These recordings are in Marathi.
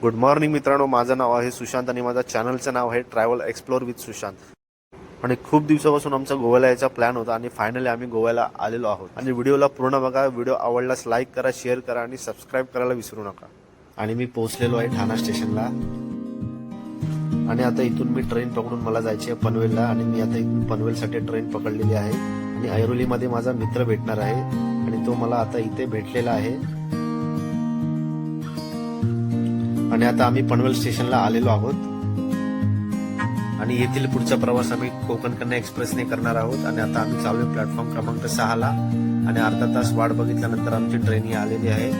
गुड मॉर्निंग मित्रांनो, माझं नाव आहे सुशांत आणि माझ्या चॅनलचं नाव आहे ट्रॅव्हल एक्सप्लोर विथ सुशांत. आणि खूप दिवसापासून आमचा गोव्याला यायचा प्लॅन होता आणि फायनली आम्ही गोव्याला आलेलो आहोत. आणि व्हिडिओला पूर्ण बघा. व्हिडिओ आवडल्यास लाईक करा, शेअर करा आणि सबस्क्राईब करायला विसरू नका. आणि मी पोहोचलेलो आहे ठाणा स्टेशनला आणि आता इथून मी ट्रेन पकडून मला जायची आहे पनवेलला. आणि मी आता इथून पनवेलसाठी ट्रेन पकडलेली आहे आणि ऐरोलीमध्ये माझा मित्र भेटणार आहे आणि तो मला आता इथे भेटलेला आहे. आणि आता आम्ही पनवेल स्टेशनला आलेलो आहोत आणि येथील पुढचा प्रवास आम्ही कोकण कन्या एक्सप्रेसने करणार आहोत. आणि आता आम्ही चालू प्लॅटफॉर्म क्रमांक 6 ला आणि अर्धा तास वाट बघितल्यानंतर आमची ट्रेन ही आलेली आहे.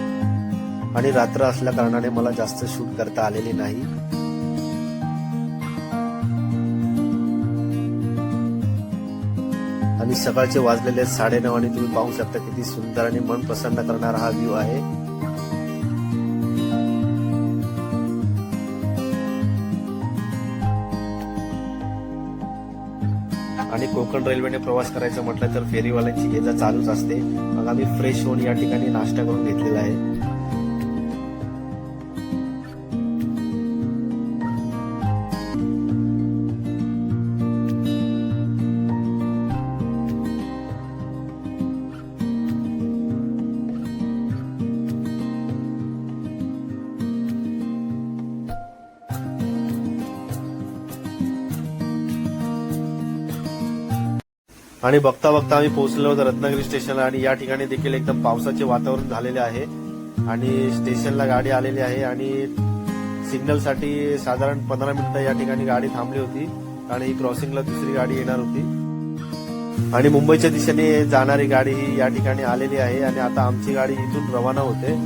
आणि रात्र असल्या कारणाने मला जास्त शूट करता आलेली नाही. आणि सकाळचे वाजलेले 9:30 आणि तुम्ही पाहू शकता किती सुंदर आणि मन प्रसन्न करणारा हा व्ह्यू आहे. आणि कोकण रेल्वेने प्रवास करायचं म्हटलं तर फेरीवाल्यांची ये जा चालूच असते. मग आम्ही फ्रेश होऊन या ठिकाणी नाश्ता करून घेतलेला आहे. आणि बघता बघता आम्ही पोहोचलो होतो रत्नागिरी स्टेशनला. आणि या ठिकाणी देखील एकदम पावसाचे वातावरण झालेले आहे आणि स्टेशनला गाडी आलेली आहे. आणि सिग्नलसाठी साधारण 15 मिनिटं या ठिकाणी गाडी थांबली होती आणि ही क्रॉसिंगला दुसरी गाडी येणार होती. आणि मुंबईच्या दिशेने जाणारी गाडी ही या ठिकाणी आलेली आहे आणि आता आमची गाडी इथून रवाना होते.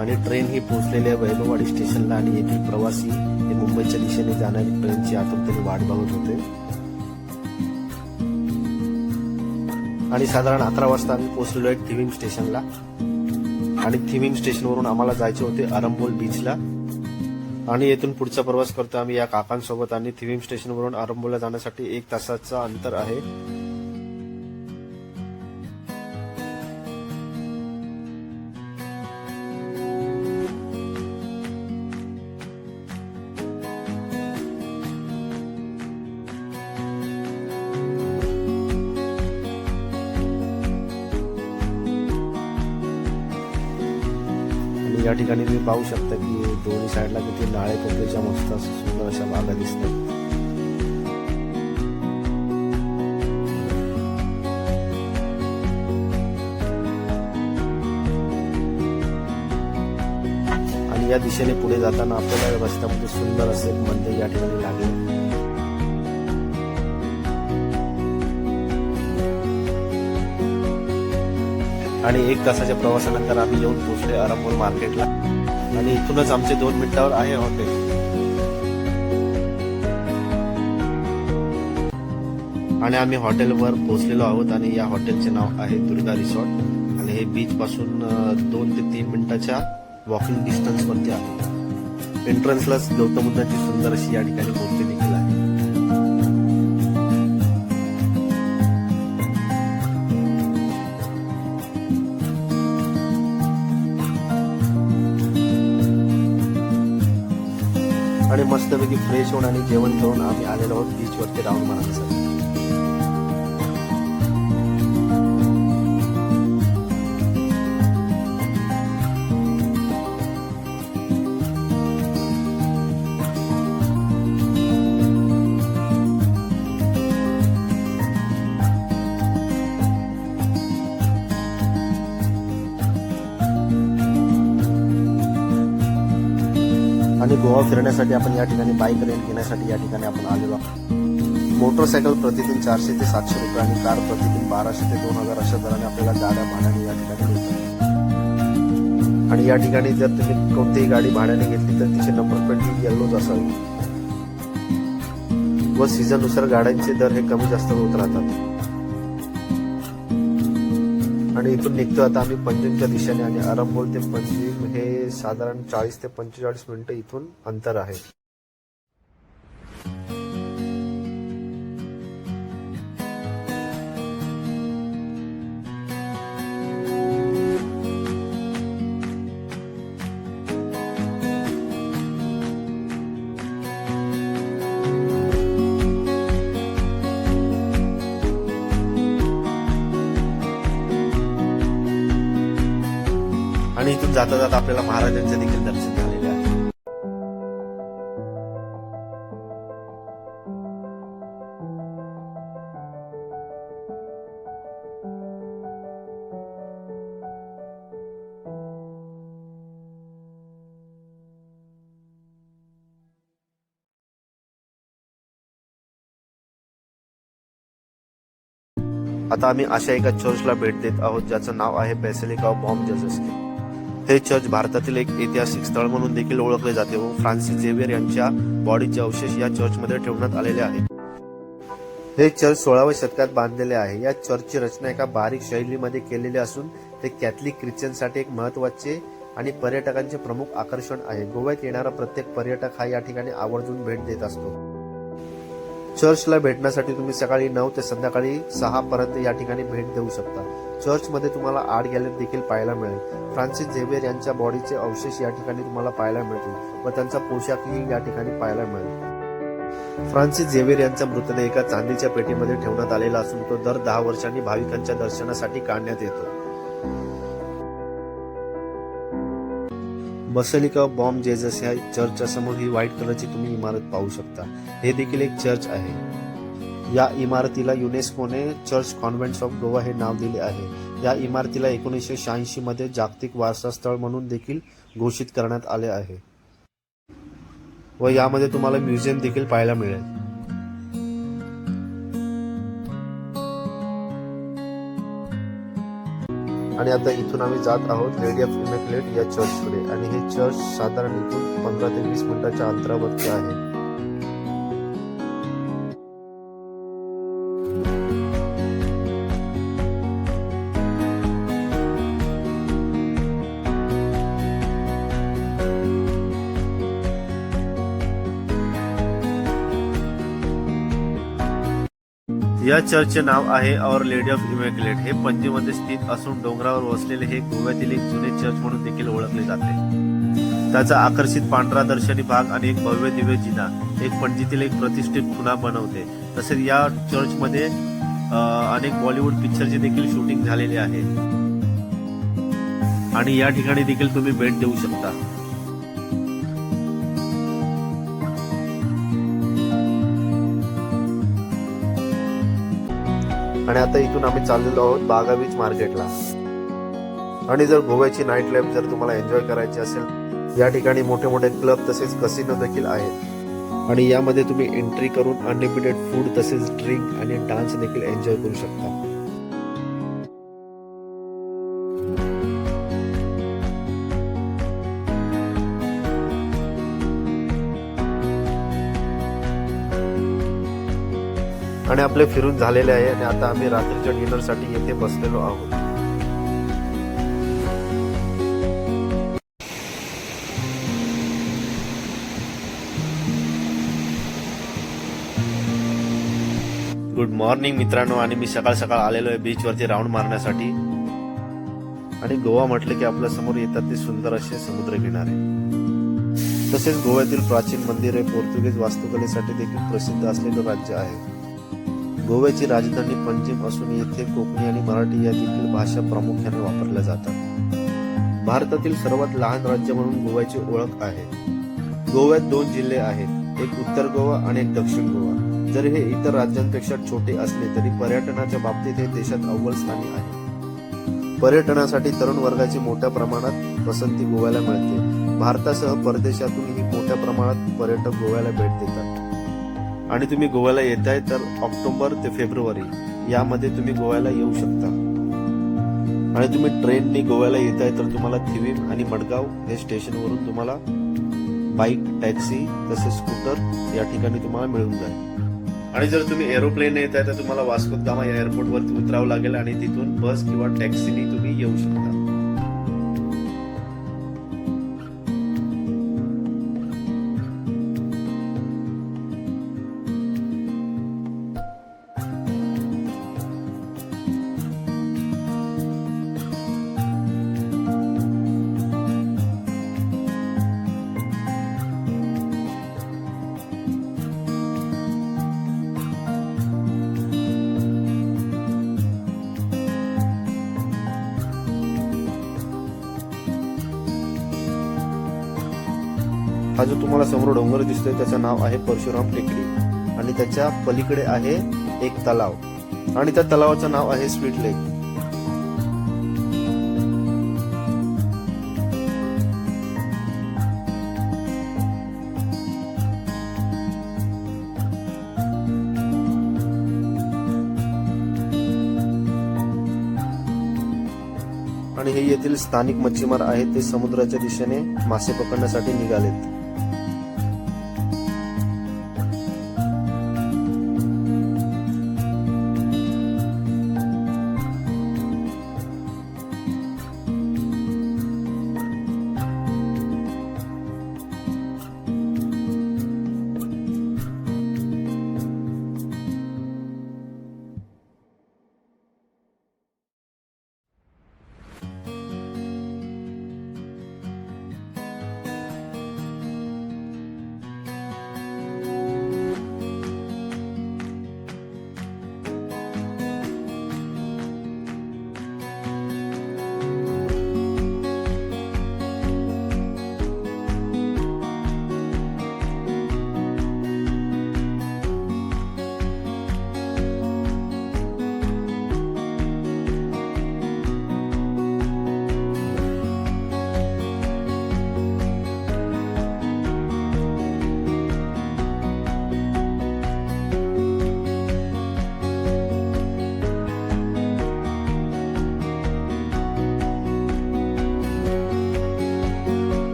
आणि ट्रेन ही पोहोचलेली आहे वैभववाडी स्टेशनला आणि येथील प्रवासी हे मुंबईच्या दिशेने जाणारी ट्रेनची आतुरतेने वाट बघत होते. आणि साधारण 11 वाजता आम्ही पोहोचलेलो आहे थिविम स्टेशनला. आणि थिविम स्टेशनवरून आम्हाला जायचे होते अरंबोल बीचला. आणि येथून पुढचा प्रवास करतो आम्ही या काकांसोबत. आणि थिविम स्टेशनवरून अरंबोलला जाण्यासाठी 1 तासाचं अंतर आहे. या ठिकाणी तुम्ही पाहू शकता की दोन्ही साईडला किती नाळे पोकळीच्या मस्त सुंदर अशा बागा दिसतात. आणि या दिशेने पुढे जाताना आपल्याला रस्त्यामध्ये सुंदर असे एक मंदिर या ठिकाणी लागले. आणि 1 तासाच्या प्रवासानंतर आम्ही येऊन पोहोचले अरंबोल मार्केटला. आणि इथूनच आमचे 2 मिनिटावर आहे हॉटेल. आणि आम्ही हॉटेलवर पोहोचलेलो आहोत आणि या हॉटेलचे नाव आहे दुर्गा रिसॉर्ट. आणि हे बीच पासून 2 ते 3 मिनिटाच्या वॉकिंग डिस्टन्स वरती आहे. एंट्रन्सलाच गौतम बुद्धांची सुंदर अशी या ठिकाणी मूर्ती देखील आहे. आणि मस्तपैकी फ्रेश होऊन आणि जेवण करून आम्ही आलेलो आहोत बीचवरती राऊंड मारण्यासाठी. आणि गोवा फिरण्यासाठी आपण या ठिकाणी बाईक रेंट घेण्यासाठी या ठिकाणी आपण आलेलो आहोत. मोटरसायकल प्रतिदिन 400 ते 700 रुपये आणि कार प्रतिदिन 1200 ते 2000 अशा दराने आपल्याला गाड्या भाड्याने या ठिकाणी मिळतात. आणि या ठिकाणी जर तुम्ही कोणतीही गाडी भाड्याने घेतली तर तिची नंबर प्लेट ही येल्लोच असावी व सीझननुसार गाड्यांचे दर हे कमी जास्त होत राहतात. आणि इथून निघतो आता आम्ही पंजिमच्या दिशेने आणि आरंभोल ते पंजिम हे साधारण 40 ते 45 मिनिटं इथून अंतर आहे. आणि इथून जाता जाता आपल्याला महाराजांचे देखील दर्शन झालेले आहे. आता आम्ही अशा एका चर्चला भेट देत आहोत ज्याचं नाव आहे बेसिलिका ऑफ बॉम जेझस. हे चर्च भारतातील एक ऐतिहासिक स्थळ म्हणून देखील ओळखले जाते व फ्रान्सिस झेवियर यांच्या बॉडीचे अवशेष या चर्चमध्ये ठेवण्यात आलेले आहेत. हे चर्च 16व्या शतकात बांधलेले आहे. या चर्चची रचना एका बारीक शैलीमध्ये केलेली असून ते कॅथलिक ख्रिश्चनसाठी एक महत्त्वाचे आणि पर्यटकांचे प्रमुख आकर्षण आहे. गोव्यात येणारा प्रत्येक पर्यटक हा या ठिकाणी आवर्जून भेट देत असतो. चर्चला भेटण्यासाठी तुम्ही सकाळी 9 ते संध्याकाळी 6 पर्यंत या ठिकाणी भेट देऊ शकता. चर्चमध्ये तुम्हाला आर्ट गॅलरी देखील पाहायला मिळेल. फ्रान्सिस झेवियर यांच्या बॉडीचे अवशेष या ठिकाणी तुम्हाला पाहायला मिळतील व त्यांचा पोशाखही या ठिकाणी पाहायला मिळेल. फ्रान्सिस झेवियर यांचा मृतदेह एका चांदीच्या पेटीमध्ये ठेवण्यात आलेला असून तो दर 10 वर्षांनी भाविकांच्या दर्शनासाठी काढण्यात येतो. बेसिलिका ऑफ बॉम जेझस ह्या चर्चच्या समोर ही व्हाईट कलरची तुम्ही इमारत पाहू शकता. हे देखील एक चर्च आहे. या इमारतीला युनेस्कोने चर्च कॉन्व्हेंट्स ऑफ गोवा हे नाव दिले आहे. या इमारतीला 1986 मध्ये जागतिक वारसा स्थळ म्हणून देखील घोषित करण्यात आले आहे व यामध्ये तुम्हाला म्युझियम देखील पाहायला मिळेल. आणि आता इथून आम्ही जात आहोत लेडी ऑफ इमॅक्युलेट या चर्चकडे आणि हे चर्च साधारण इथून 15 ते 20 मिनिटाच्या अंतरावरती आहे. या चर्चचे नाव आहे आवर लेडी ऑफ इमॅक्युलेट. हे पणजीमध्ये स्थित असून डोंगरावर वसलेले हे गोव्यातील एक जुने चर्च म्हणून देखील ओळखले जाते. त्याचा आकर्षित पांढरा दर्शनी भाग आणि एक भव्य दिव्य जिना एक पणजीतील एक प्रतिष्ठित खुणा बनवते. तसेच या चर्चमध्ये अनेक बॉलिवूड पिक्चरचे देखील शूटिंग झालेले आहे आणि या ठिकाणी देखील तुम्ही भेट देऊ शकता. आणि आता इथून आम्ही चाललेलो आहोत बागा बीच मार्केटला. आणि जर गोव्याची नाईट लाईफ जर तुम्हाला एन्जॉय करायची असेल या ठिकाणी मोठे मोठे क्लब तसेच कसिनो देखील आहेत आणि यामध्ये तुम्ही एंट्री करून अनलिमिटेड फूड तसेच ड्रिंक आणि डान्स देखील एन्जॉय करू शकता. आणि आपले फिरून झालेले आहे आणि आता आम्ही रात्रीच्या डिनरसाठी येथे बसलेलो आहोत. गुड मॉर्निंग मित्रांनो. आणि मी सकाळ सकाळ आलेलो आहे बीचवरती राऊंड मारण्यासाठी. आणि गोवा म्हटलं की आपल्या समोर येतात ते सुंदर असे समुद्र किनारे. तसेच गोव्यातील प्राचीन मंदिरे पोर्तुगीज वास्तुकलेसाठी देखील प्रसिद्ध असलेले राज्य आहे. गोव्याची राजधानी पणजिम असून येथे कोकणी आणि मराठी या देखील भाषा प्रामुख्याने वापरल्या जातात. भारतातील सर्वात लहान राज्य म्हणून गोव्याची ओळख आहे. गोव्यात 2 जिल्हे आहेत, एक उत्तर गोवा आणि एक दक्षिण गोवा. जरी हे इतर राज्यांपेक्षा छोटे असले तरी पर्यटनाच्या बाबतीत हे देशात अव्वल स्थानी आहे. पर्यटनासाठी तरुण वर्गाची मोठ्या प्रमाणात पसंती गोव्याला मिळते. भारतासह परदेशातूनही मोठ्या प्रमाणात पर्यटक गोव्याला भेट देतात. आणि तुम्ही गोव्याला येताय तर ऑक्टोबर ते फेब्रुवारी यामध्ये तुम्ही गोव्याला येऊ शकता. आणि तुम्ही ट्रेनने गोव्याला येताय तर तुम्हाला थिविम आणि मडगाव हे स्टेशनवरून तुम्हाला बाईक, टॅक्सी तसेच स्कूटर या ठिकाणी तुम्हाला मिळून जाईल. आणि जर तुम्ही एरोप्लेन येत आहे तर तुम्हाला वास्को द गामा या एअरपोर्टवरती उतरावं लागेल आणि तिथून बस किंवा टॅक्सीने तुम्ही येऊ शकता. हा जो तुम्हाला समोर डोंगर दिसतोय त्याचं नाव आहे परशुराम टेकडी आणि त्याच्या पलीकडे आहे एक तलाव आणि त्या तलावाचं नाव आहे स्वीट लेक. आणि हे येथील स्थानिक मच्छीमार आहेत, ते समुद्राच्या दिशेने मासे पकडण्यासाठी निघालेत.